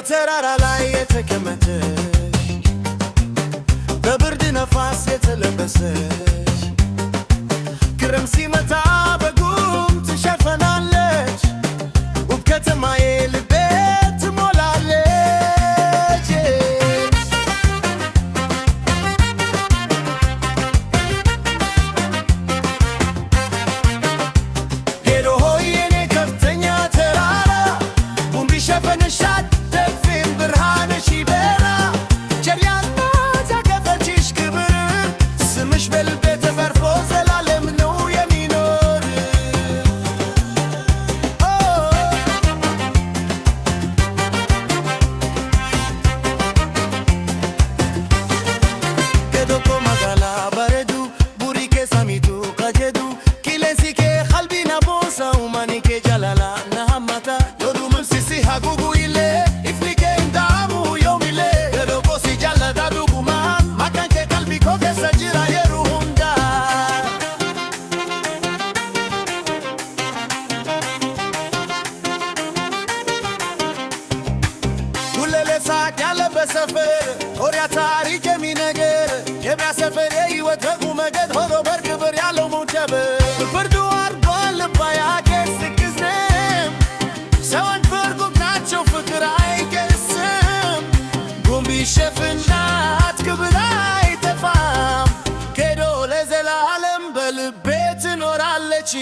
ተራራ ላይ የተቀመጠች በብርድ ነፋስ የተለበሰች ክረም ሲመታ በጉም ትሸፈናለች ውብ ከተማዬ ልቤ ትሞላለች። ጌዶ ሆይ የኔ ከፍተኛ ተራራ ጉም ቢሸፈንሻት በሰፈር ሆሪያ ታሪክ የሚነገር የሚያሰፈር የህይወት ረጉ መገድ ሆኖ በርክብር ያለው ሙጨብር ፍርዱ አርጓል ባያገስ ግዝንም ሰውን ፍርጉት ናቸው ፍቅር አይገስም ጉም ቢሸፍናት ክብር አይጠፋም ጌዶ ለዘላለም በልቤ ትኖራለች።